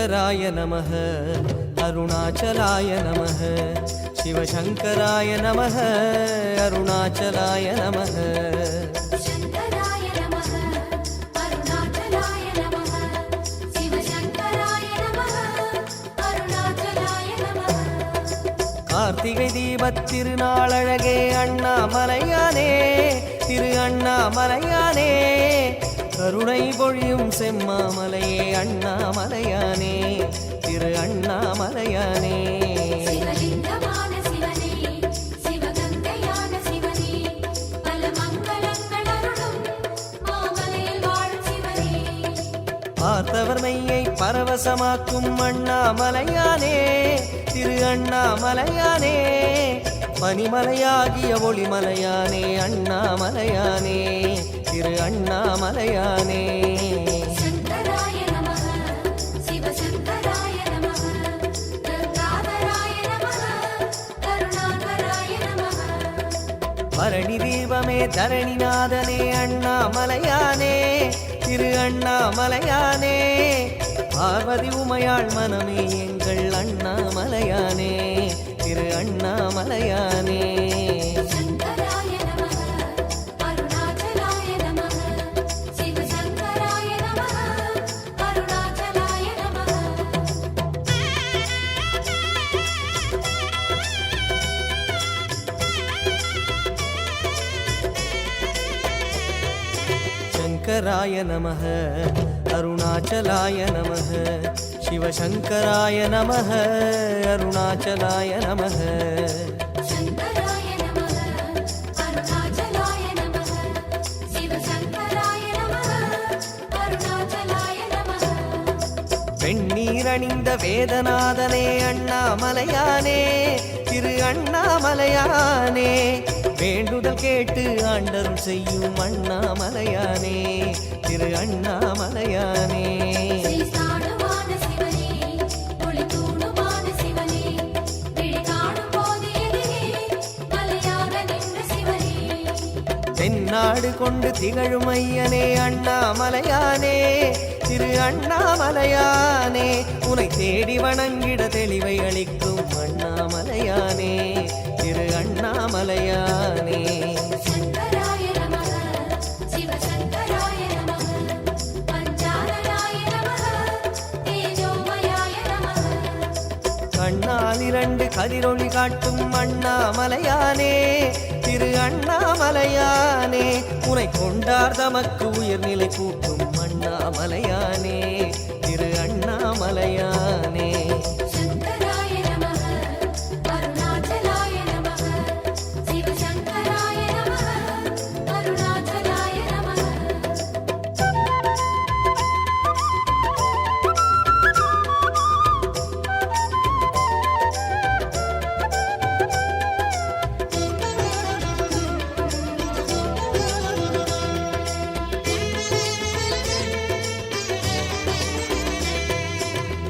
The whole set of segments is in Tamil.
शङ्कराय नमः अरुणाचलाय नमः शिवशङ्कराय नमः अरुणाचलाय नमः शङ्कराय नमः अरुणाचलाय नमः शिवशङ्कराय नमः अरुणाचलाय नमः कार्तिகை தீபத் திருநாளழகே அண்ணாமலையானே திரு அண்ணாமலையானே கருணை பொழியும் செம்மாமலையே அண்ணாமலையானே திரு அண்ணாமலையானே சிவலிங்கமான சிவனே சிவகங்கையான சிவனே பல மங்களங்கள் அருளும் மாமலையில் வாழும் சிவனே பார்த்தவர் மெய்யை பரவசமாக்கும் அண்ணாமலையானே திரு அண்ணாமலையானே பனிமலையாகிய ஒளிமலையானே அண்ணாமலையானே திரு அண்ணாமலையானே शङ्कराय नमः शिवशङ्कराय नमः गङ्गाधराय नमः करुणाकराय नमः பரணி தீபமே தரணிநாதனே அண்ணாமலையானே திரு அண்ணாமலையானே பார்வதி உமையாள் மனமே எங்கள் அண்ணாமலையானே திரு அண்ணாமலையானே शङ्कराय नमः अरुणाचलाय नमः शिवशङ्कराय नमः अरुणाचलाय नमः शङ्कराय नमः अरुणाचलाय नमः शिवशङ्कराय नमः अरुणाचलाय नमः शङ्कराय नमः अरुणाचलाय नमः शिवशङ्कराय नमः अरुणाचलाय नमः வெண்ணீரணிந்த வேதநாதனே அண்ணாமலையானே திரு அண்ணாமலையானே வேண்டுதல் கேட்டு ஆண்டருள் செய்யும் அண்ணாமலையானே திரு அண்ணாமலையானே ஸ்ரீஸ்தானுமான சிவனே ஒளித்தூணுமான சிவனே விழி காணும் போது எதிரே மலையாக நின்ற சிவனே தென்னாடு கொண்டு திகழும் ஐயனே அண்ணாமலையானே திரு அண்ணாமலையானே உனை தேடி வணங்கிட தெளிவை அளிக்கும் அண்ணாமலையானே திரு அண்ணாமலையானே शङ्कराय नमः शिवशङ्कराय नमः पञ्चाननाय नमः तेजोमयाय नमः கண்ணால் இரண்டு கதிரொளி காட்டும் அண்ணாமலையானே திரு அண்ணாமலையானே உனை கொண்டார் தமக்கு உயர்நிலை கூட்டும் அண்ணாமலையானே திரு அண்ணாமலையானே शङ्कराय नमः अरुणाचलाय नमः शिवशङ्कराय नमः अरुणाचलाय नमः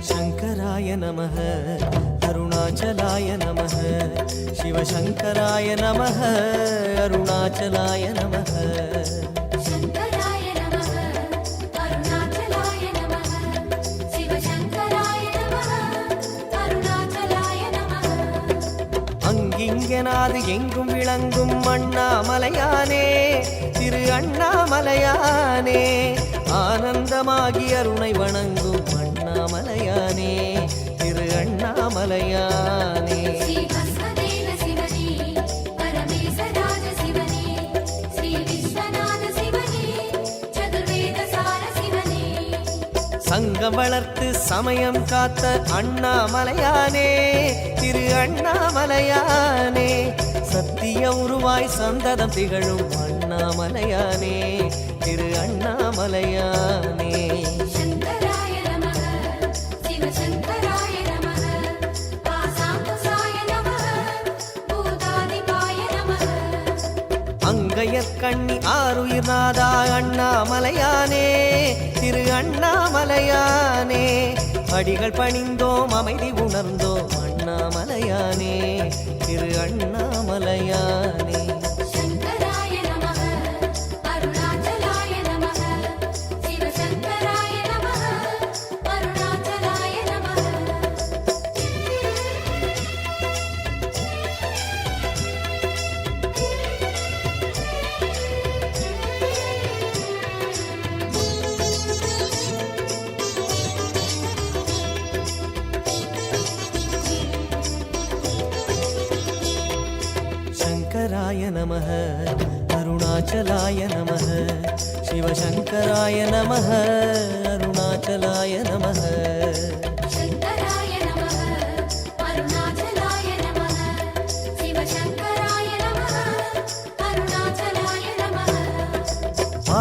शङ्कराय नमः अरुणाचलाय नमः शिवशङ्कराय नमः अरुणाचलाय नमः शङ्कराय नमः अरुणाचलाय नमः शिवशङ्कराय नमः अरुणाचलाय नमः அங்கிங்கனாது எங்கும் விளங்கும் அண்ணாமலையானே திரு அண்ணாமலையானே ஆனந்தமாகி அருணை வணங்கும் அண்ணாமலையானே திரு அண்ணாமலையானே श्रीभस्मदेव शिवने परमेशराज शिवने श्रीविश्वनाथ शिवने चतुर्वेदसार शिवने சங்கம் வளர்த்து சமயம் காத்த அண்ணாமலையானே திரு அண்ணாமலையானே சத்திய உருவாய் சந்ததம் திகழும் அண்ணாமலையானே திரு அண்ணாமலையானே शङ्कराय नमः शिवशङ्कराय नमः पासाङ्कुशाय नमः भूतादिपाय नमः அங்கையற்கண்ணி ஆருயிர்நாதா அண்ணாமலையானே திரு அண்ணாமலையானே அடிகள் பணிந்தோம் அமைதி உணர்ந்தோம் அண்ணாமலையானே திரு அண்ணாமலையானே शङ्कराय नमः अरुणाचलाय नमः शिवशङ्कराय नमः अरुणाचलाय नमः शङ्कराय नमः अरुणाचलाय नमः शिवशङ्कराय नमः अरुणाचलाय नमः शङ्कराय नमः अरुणाचलाय नमः शिवशङ्कराय नमः अरुणाचलाय नमः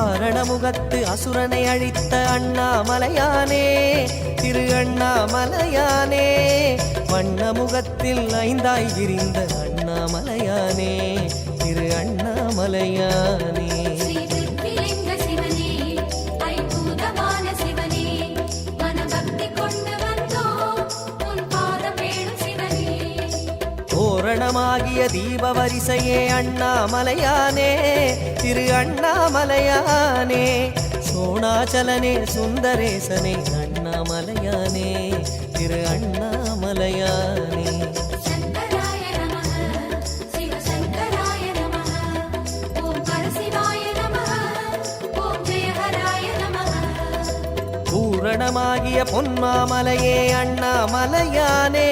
ஆரணமுகத்து அசுரனை அழித்த அண்ணாமலையானே திரு அண்ணாமலையானே வண்ணமுகத்தில் ஐந்தாய் விரிந்த அண்ணாமலையானே திரு அண்ணாமலையானே ஸ்ரீ திருப்பிலிங்க சிவனே ஐம்பூதமான சிவனே மனபக்தி கொண்டு வந்தோம் உன் பாதம் வேணும் சிவனே தோரணமாகிய தீப வரிசையே அண்ணாமலையானே திரு அண்ணாமலையானே சோணாச்சலனே சுந்தரேசனே அண்ணாமலையானே திரு அண்ணாமலையானே शङ्कराय नमः शिवशङ्कराय नमः ॐ परशिवाय नमः ॐ जयहराय नमः பூரணமாகிய பொன்மாமலையே அண்ணாமலையானே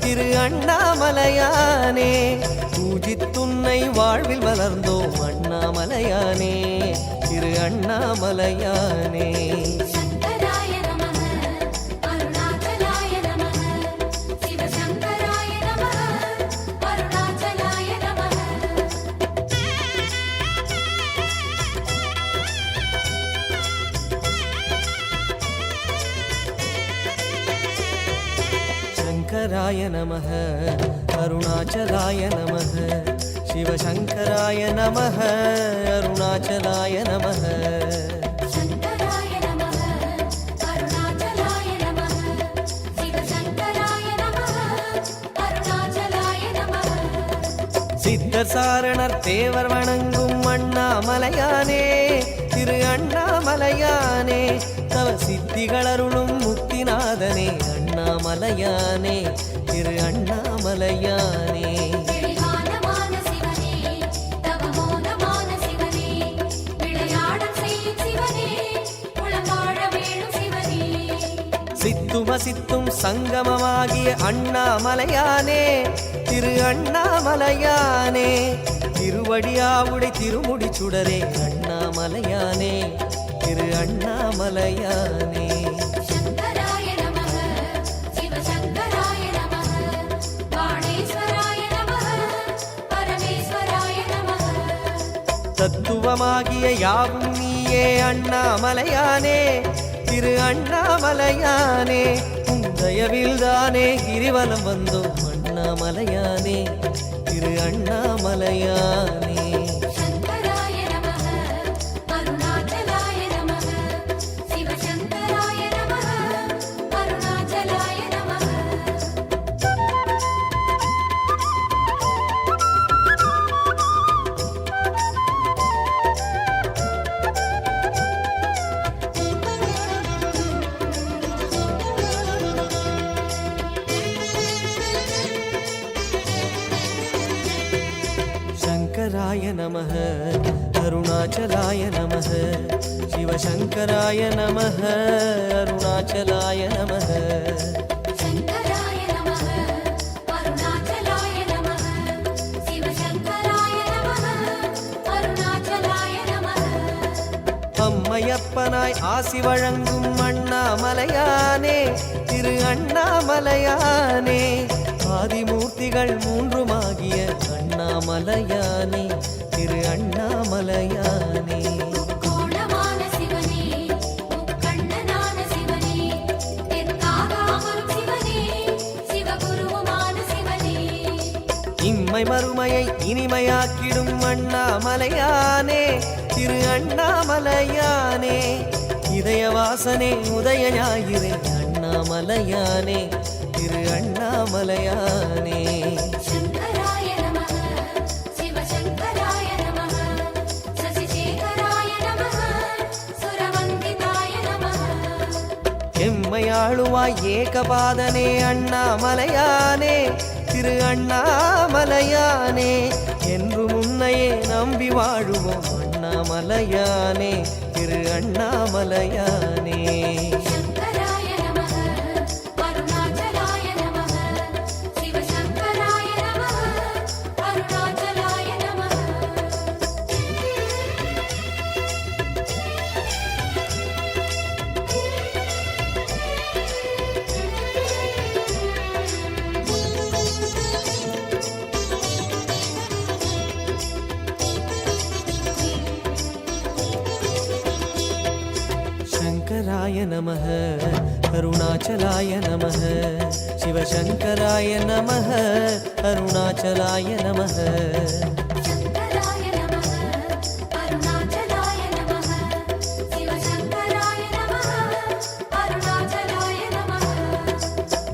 திரு அண்ணாமலையானே பூஜித்துன்னை வாழ்வில் வளர்ந்தோம் அண்ணாமலையானே திரு அண்ணாமலையானே शङ्कराय नमः अरुणाचलाय नमः शिवशङ्कराय नमः अरुणाचलाय नमः शङ्कराय नमः अरुणाचलाय नमः शिवशङ्कराय नमः अरुणाचलाय नमः शङ्कराय नमः अरुणाचलाय नमः शिवशङ्कराय नमः अरुणाचलाय नमः சித்தர் சாரணர் தேவர் வணங்கும் அண்ணாமலையானே திரு அண்ணாமலையானே தவ சித்திகளருளும் முக்திநாதனே அண்ணாமலையானே திரு அண்ணாமலையானே தெளிவானமான சிவனே தவமோனமான சிவனே விளையாடல் செய்யும் சிவனே உளவாழ வேணும் சிவனே சித்தும சித்தும் சங்கமமாகிய அண்ணாமலையானே திரு அண்ணாமலையானே திருவடியாவுடை திருமுடி சுடரே அண்ணாமலையானே திரு அண்ணாமலையானே शङ्कराय नमः शिवशङ्कराय नमः बाणेश्वराय नमः परमेश्वराय नमः தத்துவமாகிய யாவும் நீயே அண்ணாமலையானே திரு அண்ணாமலையானே உந்தயவில் தானே கிரிவலம் வந்தோம் அண்ணாமலையானே திரு அண்ணாமலையானே शङ्कराय नमः अरुणाचलाय नमः शिवशङ्कराय नमः अरुणाचलाय नमः शङ्कराय नमः अरुणाचलाय नमः शिवशङ्कराय नमः अरुणाचलाय नमः शङ्कराय नमः अरुणाचलाय नमः शिवशङ्कराय नमः अरुणाचलाय नमः அம்மையப்பனாய் ஆசி வழங்கும் அண்ணாமலையானே திரு அண்ணாமலையானே ஆதிமூர்த்திகள் மூன்றுமாகிய அண்ணாமலையானே திரு அண்ணாமலையானே கோணமான சிவனே முக்கண்ணனான சிவனே தெற்காகாமரும் சிவனே சிவகுருவுமான சிவனே இம்மை மறுமையை இனிமையாக்கிடும் அண்ணாமலையானே திரு அண்ணாமலையானே இதயவாசனே உதய ஞாயிறே அண்ணாமலையானே திரு அண்ணாமலையானே शङ्कराय नमः शिवशङ्कराय नमः शशिशेखराय नमः सुरवन्दिताय नमः எம்மையாளுவாய் ஏகபாதனே அண்ணாமலையானே திரு அண்ணாமலையானே என்று முன்னையே நம்பி வாழுவோம் அண்ணாமலையானே திரு அண்ணாமலையானே शङ्कराय नमः अरुणाचलाय नमः शिवशङ्कराय नमः अरुणाचलाय शङ्कराय नमः अरुणाचलाय नमः शिवशङ्कराय नमः अरुणाचलाय नमः शङ्कराय नमः अरुणाचलाय नमः शिवशङ्कराय नमः अरुणाचलाय नमः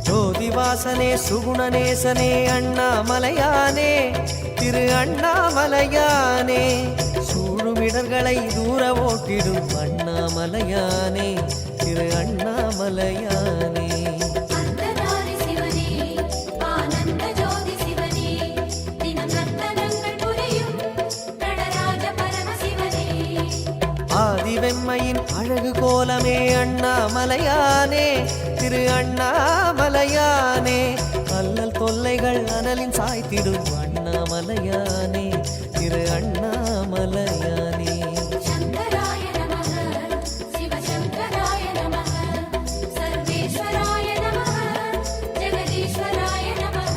ஜோதிவாசனே சுகுணநேசனே அண்ணாமலையானே திரு அண்ணாமலையானே சூழுமிடர்களை தூர ஓட்டிடும் அண்ணாமலையானே திரு அண்ணாமலையானே அர்த்தநாரி சிவனே ஆனந்த ஜோதி சிவனே தினம் நர்த்தனங்கள் புரியும் நடராஜ பரமசிவனே ஆதிவெம்மையின் அழகு கோலமே அண்ணாமலையானே திரு அண்ணாமலையானே அல்லல் தொல்லைகள் அனலின் சாய்த்திடும் அண்ணாமலையானே திரு அண்ணாமலையானே शङ्कराय नमः शिवशङ्कराय नमः सर्वेश्वराय नमः जगदीश्वराय नमः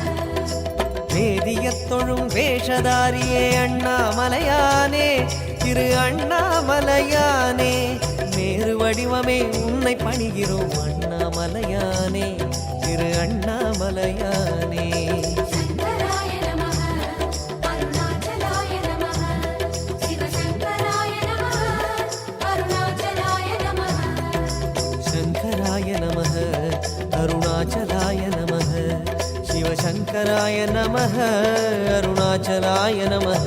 வேதியத் தொழும் வேஷதாரியே அண்ணாமலையானே திரு அண்ணாமலையானே நேரு வடிவமே உன்னை பணிகிறோம் அண்ணாமலையானே திரு அண்ணாமலையானே शङ्कराय नमः अरुणाचलाय नमः शिवशङ्कराय नमः अरुणाचलाय नमः शङ्कराय नमः अरुणाचलाय नमः शिवशङ्कराय नमः अरुणाचलाय नमः